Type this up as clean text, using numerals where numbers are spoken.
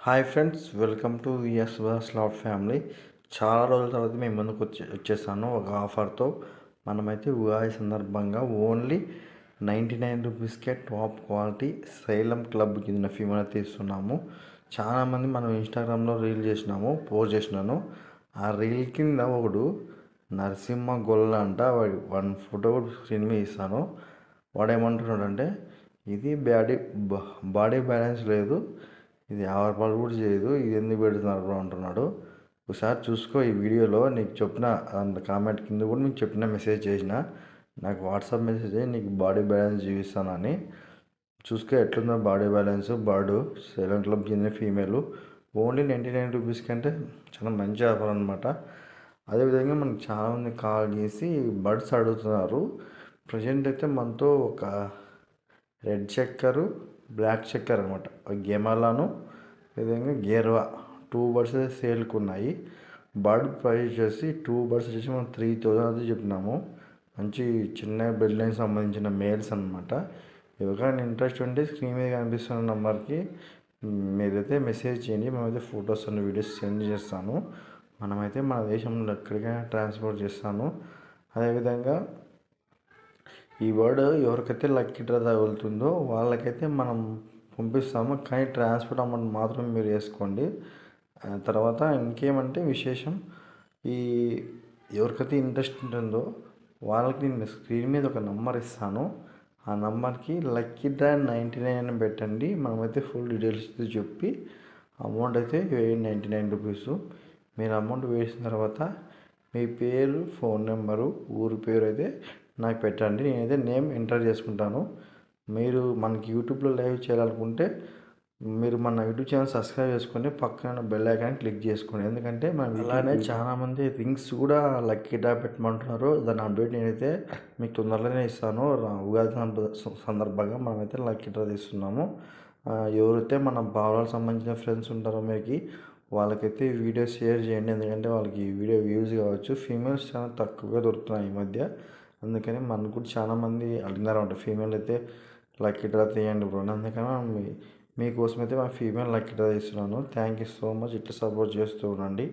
Hi friends, welcome to V S slot family. చాలా రోజుల తర్వాత మేము ముందుకు వచ్చేసాను ఒక ఆఫర్తో. మనమైతే ఉగాది సందర్భంగా ఓన్లీ 99 రూపీస్కే టాప్ క్వాలిటీ సైలం క్లబ్ కింద ఫీమేల్ అయితే ఇస్తున్నాము. చాలామంది మనం ఇన్స్టాగ్రామ్లో రీల్ చేసినాము, పోస్ట్ చేసినాను. ఆ రీల్ కింద ఒకడు నరసింహ గొల్ల అంట, వన్ ఫోటో స్క్రీన్ మీద ఇస్తాను. వాడు ఏమంటున్నాడంటే, ఇది బాడీ బ్యాలెన్స్ లేదు, ఇది 50 రూపాయలు కూడా చేయదు, ఇది ఎందుకు పెడుతున్నారు అంటున్నాడు. ఒకసారి చూసుకో ఈ వీడియోలో. నీకు చెప్పిన కామెంట్ కింద కూడా నీకు చెప్పిన మెసేజ్ చేసిన, నాకు వాట్సాప్ మెసేజ్ అయ్యి నీకు బాడీ బ్యాలెన్స్ చూపిస్తానని. చూసుకో ఎట్లుందో body balance. Bird seven club కింద ఫీమేల్ ఓన్లీ 99 రూపీస్ కంటే చాలా మంచి ఆఫర్ అనమాట. అదేవిధంగా మనకు చాలామంది కాల్ చేసి బర్డ్స్ అడుగుతున్నారు. ప్రజెంట్ అయితే మనతో ఒక రెడ్ చక్కరు, బ్లాక్ చక్కర్ అనమాట, గెమాలాను విధంగా గేర్వా 2 బర్డ్స్ అయితే సేల్కి ఉన్నాయి. బర్డ్ ప్రైస్ వచ్చేసి 2 బర్డ్స్ వచ్చేసి మనం 3000 అయితే చెప్పినాము. మంచి చిన్న బెడ్ లైన్ సంబంధించిన మేల్స్ అనమాట. ఎవరికైనా ఇంట్రెస్ట్ ఉంటే స్క్రీన్ మీద కనిపిస్తున్న నెంబర్కి మీరైతే మెసేజ్ చేయండి. మేమైతే ఫొటోస్ అండ్ వీడియోస్ సెండ్ చేస్తాను. మనమైతే మన దేశంలో ఎక్కడికైనా ట్రాన్స్పోర్ట్ చేస్తాను. అదేవిధంగా ఈ బర్డ్ ఎవరికైతే లక్కీ డ్రా తగులుతుందో వాళ్ళకైతే మనం పంపిస్తాము, కానీ ట్రాన్స్పోర్ట్ అమౌంట్ మాత్రం మీరు వేసుకోండి. తర్వాత ఇంకేమంటే విశేషం, ఈ ఎవరికైతే ఇంట్రెస్ట్ ఉంటుందో వాళ్ళకి నేను స్క్రీన్ మీద ఒక నెంబర్ ఇస్తాను. ఆ నెంబర్కి లక్కీ డ్రా 99 అని పెట్టండి. మనమైతే ఫుల్ డీటెయిల్స్ చెప్పి అమౌంట్ అయితే వేయండి, 99 రూపీస్. మీరు అమౌంట్ వేసిన తర్వాత మీ పేరు, ఫోన్ నెంబరు, ఊరి పేరు అయితే నాకు పెట్టండి. నేనైతే నేమ్ ఎంటర్ చేసుకుంటాను. మీరు మనకి యూట్యూబ్లో లైవ్ చేయాలనుకుంటే మీరు మన యూట్యూబ్ ఛానల్ సబ్స్క్రైబ్ చేసుకొని పక్కన బెల్ ఐకాన్ క్లిక్ చేసుకోండి. ఎందుకంటే మనం అలానే చాలామంది రింగ్స్ కూడా లక్కీ డ్రా పెట్టమంటున్నారు. దాని అప్డేట్ నేనైతే మీకు తొందరలోనే ఇస్తాను. ఉగాది సందర్భంగా మనమైతే లక్కీ డ్రా తీస్తున్నాము. ఎవరైతే మన భావాలకు సంబంధించిన ఫ్రెండ్స్ ఉంటారో మీకు వాళ్ళకైతే వీడియో షేర్ చేయండి. ఎందుకంటే వాళ్ళకి వీడియో వ్యూస్ కావచ్చు. ఫీమేల్స్ చాలా తక్కువగా దొరుకుతున్నాయి ఈ మధ్య. అందుకని మనకు కూడా చాలామంది అడిగినారంట, ఫీమేల్ అయితే లక్కీ డ్రా తీయండి బ్రో. అందుకని మీకోసం అయితే మా ఫీమేల్ లక్కీ డ్రా తీస్తున్నాను. Thank you so much. ఇట్లా సపోర్ట్ చేస్తూ ఉండండి.